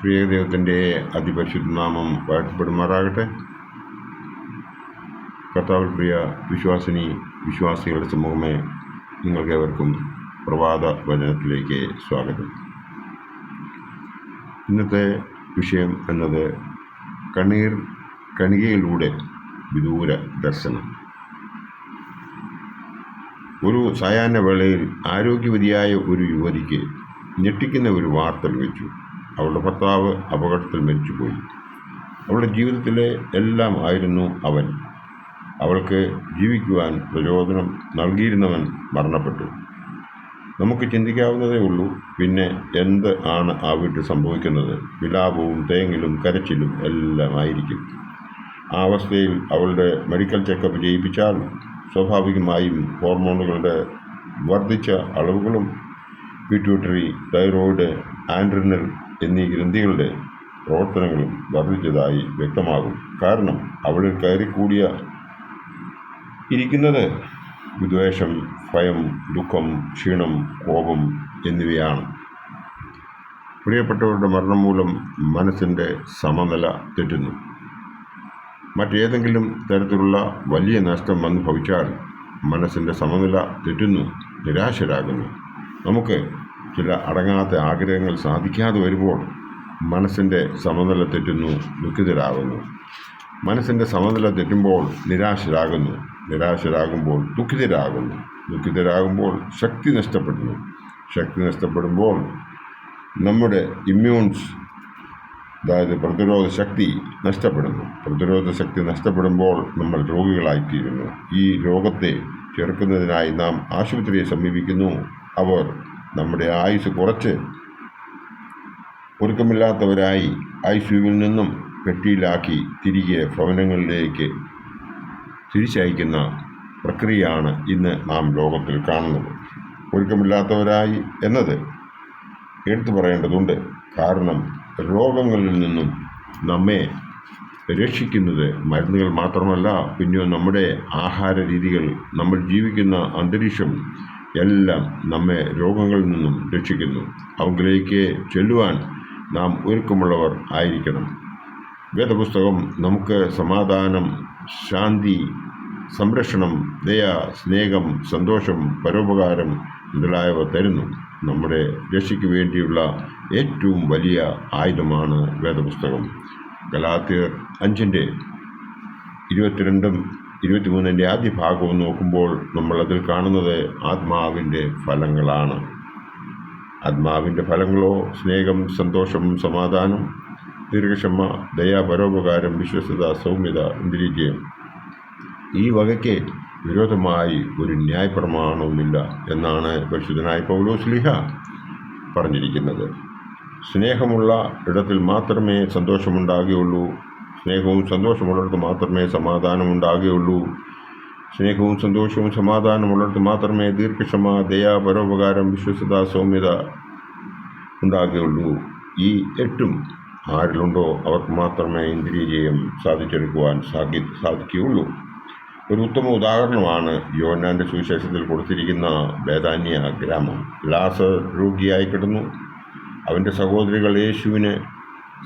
പ്രിയ ദൈവത്തിൻ്റെ അതിപരിശുദ്ധ നാമം വാഴ്ത്തപ്പെടുമാറാകട്ടെ. കർത്താവിൽ പ്രിയ വിശ്വാസികളുടെ സമൂഹമേ, നിങ്ങൾക്കേവർക്കും പ്രഭാത വചനത്തിലേക്ക് സ്വാഗതം. ഇന്നത്തെ വിഷയം എന്നത് കണികയിലൂടെ വിദൂര ദർശനം. ഒരു സായാഹ്ന വേളയിൽ ആരോഗ്യവതിയായ ഒരു യുവതിക്ക് ഞെട്ടിക്കുന്ന ഒരു വാർത്ത ലഭിച്ചു. അവളുടെ ഭർത്താവ് അപകടത്തിൽ മരിച്ചുപോയി. അവളുടെ ജീവിതത്തിലെ എല്ലാം ആയിരുന്നു അവൻ. അവൾക്ക് ജീവിക്കുവാൻ പ്രചോദനം നൽകിയിരുന്നവൻ മരണപ്പെട്ടു. നമുക്ക് ചിന്തിക്കാവുന്നതേ ഉള്ളൂ, പിന്നെ എന്ത് ആണ് ആ വീട്ടിൽ സംഭവിക്കുന്നത്? വിലാപവും തേങ്ങലും കരച്ചിലും എല്ലാം ആയിരിക്കും. ആ അവസ്ഥയിൽ അവളുടെ മെഡിക്കൽ ചെക്കപ്പ് ചെയ്യിപ്പിച്ചാൽ സ്വാഭാവികമായും ഹോർമോണുകളുടെ വർദ്ധിച്ച അളവുകളും പിറ്റ്യൂട്ടറി, തൈറോയ്ഡ്, ആൻഡ്രിനൽ എന്നീ ഗ്രന്ഥികളുടെ പ്രവർത്തനങ്ങളും വർദ്ധിച്ചതായി വ്യക്തമാകും. കാരണം അവളിൽ കയറിക്കൂടിയ ഇരിക്കുന്നത് വിദ്വേഷം, ഭയം, ദുഃഖം, ക്ഷീണം, കോപം എന്നിവയാണ്. പ്രിയപ്പെട്ടവരുടെ മരണം മൂലം മനസ്സിൻ്റെ സമനില തെറ്റുന്നു. മറ്റേതെങ്കിലും തരത്തിലുള്ള വലിയ നഷ്ടം വന്നു ഭവിച്ചാൽ മനസ്സിൻ്റെ സമനില തെറ്റുന്നു, നിരാശരാകുന്നു. നമുക്ക് ചില അടങ്ങാത്ത ആഗ്രഹങ്ങൾ സാധിക്കാതെ വരുമ്പോൾ മനസ്സിൻ്റെ സമനില തെറ്റുന്നു, ദുഃഖിതരാകുന്നു. മനസ്സിൻ്റെ സമനില തെറ്റുമ്പോൾ നിരാശരാകുമ്പോൾ ദുഃഖിതരാകുമ്പോൾ ശക്തി നഷ്ടപ്പെടുമ്പോൾ നമ്മുടെ അതായത് പ്രതിരോധ ശക്തി നഷ്ടപ്പെടുമ്പോൾ നമ്മൾ രോഗികളായിത്തീരുന്നു. ഈ രോഗത്തെ ചെറുക്കുന്നതിനായി നാം ആശുപത്രിയെ സമീപിക്കുന്നു. അവർ നമ്മുടെ ആയുസ് കുറച്ച് ഒരുക്കമില്ലാത്തവരായി ICUവിൽ നിന്നും പെട്ടിയിലാക്കി തിരികെ ഭവനങ്ങളിലേക്ക് തിരിച്ചയക്കുന്ന പ്രക്രിയയാണ് ഇന്ന് നാം ലോകത്തിൽ കാണുന്നത്. ഒരുക്കമില്ലാത്തവരായി എന്നത് എടുത്തു പറയേണ്ടതുണ്ട്. കാരണം രോഗങ്ങളിൽ നിന്നും നമ്മെ രക്ഷിക്കുന്നത് മരുന്നുകൾ മാത്രമല്ല, പിന്നെയോ നമ്മുടെ ആഹാര രീതികൾ, നമ്മൾ ജീവിക്കുന്ന അന്തരീക്ഷം എല്ലാം നമ്മെ രോഗങ്ങളിൽ നിന്നും രക്ഷിക്കുന്നു. അവങ്കിലേക്ക് ചെല്ലുവാൻ നാം ഒരുക്കമുള്ളവർ ആയിരിക്കണം. വേദപുസ്തകം നമുക്ക് സമാധാനം, ശാന്തി, സംരക്ഷണം, ദയ, സ്നേഹം, സന്തോഷം, പരോപകാരം മുതലായവ തരുന്നു. നമ്മുടെ രക്ഷയ്ക്ക് വേണ്ടിയുള്ള ഏറ്റവും വലിയ ആയുധമാണ് വേദപുസ്തകം. ഗലാത്യർ 5:22-23 ആദ്യ ഭാഗവും നോക്കുമ്പോൾ നമ്മൾ അതിൽ കാണുന്നത് ആത്മാവിൻ്റെ ഫലങ്ങളാണ്. ആത്മാവിൻ്റെ ഫലങ്ങളോ സ്നേഹം, സന്തോഷം, സമാധാനം, ദീർഘക്ഷമ, ദയ, പരോപകാരം, വിശ്വസ്തത, സൗമ്യത, ഇന്ദ്രിയജയം. ഈ വകയ്ക്ക് വിരോധമായി ഒരു ന്യായപ്രമാണവുമില്ല എന്നാണ് പരിശുദ്ധനായ പൗലോസ്ലീഹ പറഞ്ഞിരിക്കുന്നത്. സ്നേഹമുള്ള ഇടത്തിൽ മാത്രമേ സന്തോഷമുണ്ടാകുകയുള്ളൂ. സ്നേഹവും സന്തോഷമുള്ളിടത്ത് മാത്രമേ സമാധാനമുണ്ടാകുകയുള്ളൂ. സ്നേഹവും സന്തോഷവും സമാധാനമുള്ളിടത്ത് മാത്രമേ ദീർഘക്ഷമ, ദയ, പരോപകാരം, വിശ്വസ്തത, സൗമ്യത ഉണ്ടാകുകയുള്ളൂ. ഈ 8 ആരിലുണ്ടോ അവർക്ക് മാത്രമേ ഇന്ദ്രിയജയം സാധിച്ചെടുക്കുവാൻ സാധിക്കുകയുള്ളൂ. ഒരു ഉത്തമ ഉദാഹരണമാണ് യോഹന്നാൻ്റെ സുവിശേഷത്തിൽ കൊടുത്തിരിക്കുന്ന ബേഥാന്യ ഗ്രാമം. ലാസർ രോഗിയായി കിടന്നു. അവൻ്റെ സഹോദരികൾ യേശുവിന്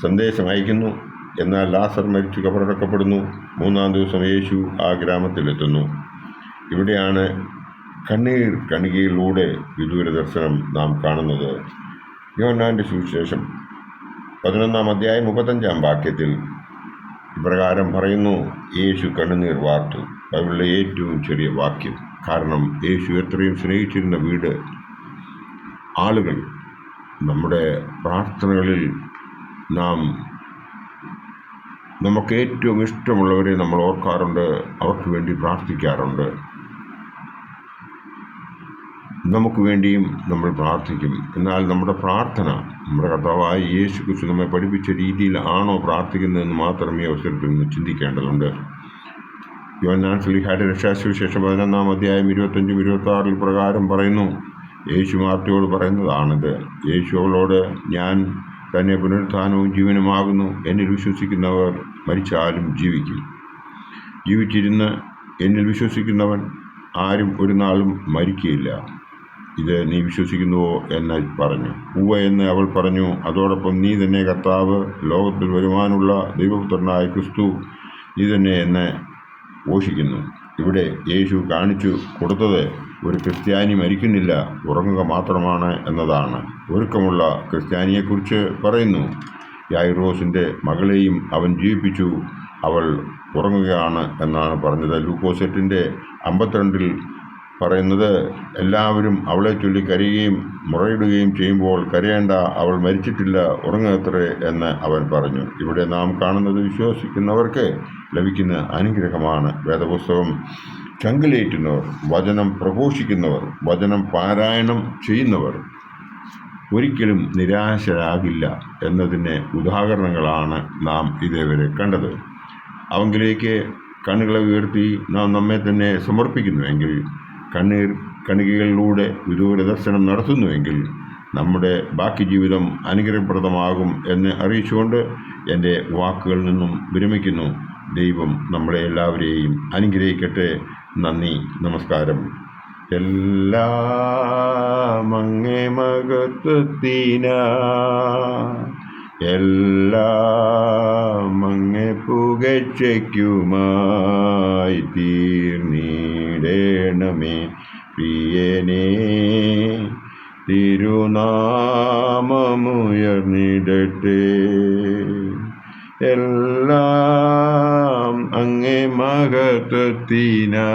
സന്ദേശം അയക്കുന്നു. എന്നാൽ ലാസർ മരിച്ചു കബറടക്കപ്പെടുന്നു. 3-ാം ദിവസം യേശു ആ ഗ്രാമത്തിലെത്തുന്നു. ഇവിടെയാണ് കണികയിലൂടെ വിദൂര ദർശനം നാം കാണുന്നത്. യോഹന്നാൻ്റെ സുവിശേഷം 11-ാം അധ്യായം 35-ാം വാക്യത്തിൽ ഇപ്രകാരം പറയുന്നു: യേശു കണ്ണുനീർ വാർത്തു. ബൈബിളിലെ ഏറ്റവും ചെറിയ വാക്യം. കാരണം യേശു എത്രയും സ്നേഹിച്ചിരുന്ന വീട്, ആളുകൾ. നമ്മുടെ പ്രാർത്ഥനകളിൽ നമുക്ക് ഏറ്റവും ഇഷ്ടമുള്ളവരെ നമ്മൾ ഓർക്കാറുണ്ട്, അവർക്ക് വേണ്ടി പ്രാർത്ഥിക്കാറുണ്ട്. നമുക്ക് വേണ്ടിയും നമ്മൾ പ്രാർത്ഥിക്കും. എന്നാൽ നമ്മുടെ പ്രാർത്ഥന നമ്മുടെ കർത്താവായ യേശു ക്രിസ്തു നമ്മെ പഠിപ്പിച്ച രീതിയിൽ ആണോ പ്രാർത്ഥിക്കുന്നതെന്ന് മാത്രമേ അവസരത്തിൽ നിന്ന് ചിന്തിക്കേണ്ടതുണ്ട്. യോഹന്നാൻ ശ്ലീഹായുടെ രക്ഷാസുവിശേഷം 11-ാം അധ്യായം 25-26 പ്രകാരം പറയുന്നു. യേശു മാർത്തയോട് പറയുന്നതാണിത്. യേശു അവളോട്, ഞാൻ തന്നെ പുനരുത്ഥാനവും ജീവനുമാകുന്നു. എന്നിൽ വിശ്വസിക്കുന്നവർ മരിച്ചാലും ജീവിക്കും. ജീവിച്ചിരുന്ന് എന്നിൽ വിശ്വസിക്കുന്നവൻ ആരും ഒരു നാളും മരിക്കുകയില്ല. ഇത് നീ വിശ്വസിക്കുന്നുവോ എന്ന് പറഞ്ഞു. ഉവ്വ എന്ന് അവൾ പറഞ്ഞു. അതോടൊപ്പം നീ തന്നെ കർത്താവ്, ലോകത്തിൽ വരുവാനുള്ള ദൈവപുത്രനായ ക്രിസ്തു നീ തന്നെ എന്ന് ഘോഷിക്കുന്നു. ഇവിടെ യേശു കാണിച്ചു കൊടുത്തത് ഒരു ക്രിസ്ത്യാനി മരിക്കുന്നില്ല, ഉറങ്ങുക മാത്രമാണ് എന്നതാണ്. ഒരുക്കമുള്ള ക്രിസ്ത്യാനിയെക്കുറിച്ച് പറയുന്നു. യായിറോസിൻ്റെ മകളെയും അവൻ ജീവിപ്പിച്ചു, അവൾ ഉറങ്ങുകയാണ് എന്നാണ് പറഞ്ഞത്. ലൂക്കോസ് 8:52 പറയുന്നത്, എല്ലാവരും അവളെ ചൊല്ലി കരയുകയും മുറയിടുകയും ചെയ്യുമ്പോൾ കരയേണ്ട, അവൾ മരിച്ചിട്ടില്ല, ഉറങ്ങുകത്രേ എന്ന് അവൻ പറഞ്ഞു. ഇവിടെ നാം കാണുന്നത് വിശ്വസിക്കുന്നവർക്ക് ലഭിക്കുന്ന അനുഗ്രഹമാണ്. വേദപുസ്തകം ചങ്കിലേറ്റുന്നവർ, വചനം പ്രഘോഷിക്കുന്നവർ, വചനം പാരായണം ചെയ്യുന്നവർ ഒരിക്കലും നിരാശരാകില്ല എന്നതിന് ഉദാഹരണങ്ങളാണ് നാം ഇതേവരെ കണ്ടത്. അവങ്കിലേക്ക് കണ്ണുകളെ ഉയർത്തി നാം നമ്മെ തന്നെ സമർപ്പിക്കുന്നുവെങ്കിൽ, കണ്ണീർ കണികകളിലൂടെ വിദൂര ദർശനം നടത്തുന്നുവെങ്കിൽ നമ്മുടെ ബാക്കി ജീവിതം അനുഗ്രഹപ്രദമാകും എന്ന് അറിയിച്ചുകൊണ്ട് എൻ്റെ വാക്കുകളിൽ നിന്നും വിരമിക്കുന്നു. ദൈവം നമ്മളെ എല്ലാവരെയും അനുഗ്രഹിക്കട്ടെ. നന്ദി, നമസ്കാരം. എല്ലാം അങ്ങേ മഹത്വത്തിനാ, എല്ലാം അങ്ങേ പുകഴ്ചയ്ക്കുമായി തീർന്നിടണമേ പ്രിയനേ. തിരുനാമമുയർന്നിടട്ടെ. എല്ലാം അങ്ങേ മഹത്വത്തിനാ.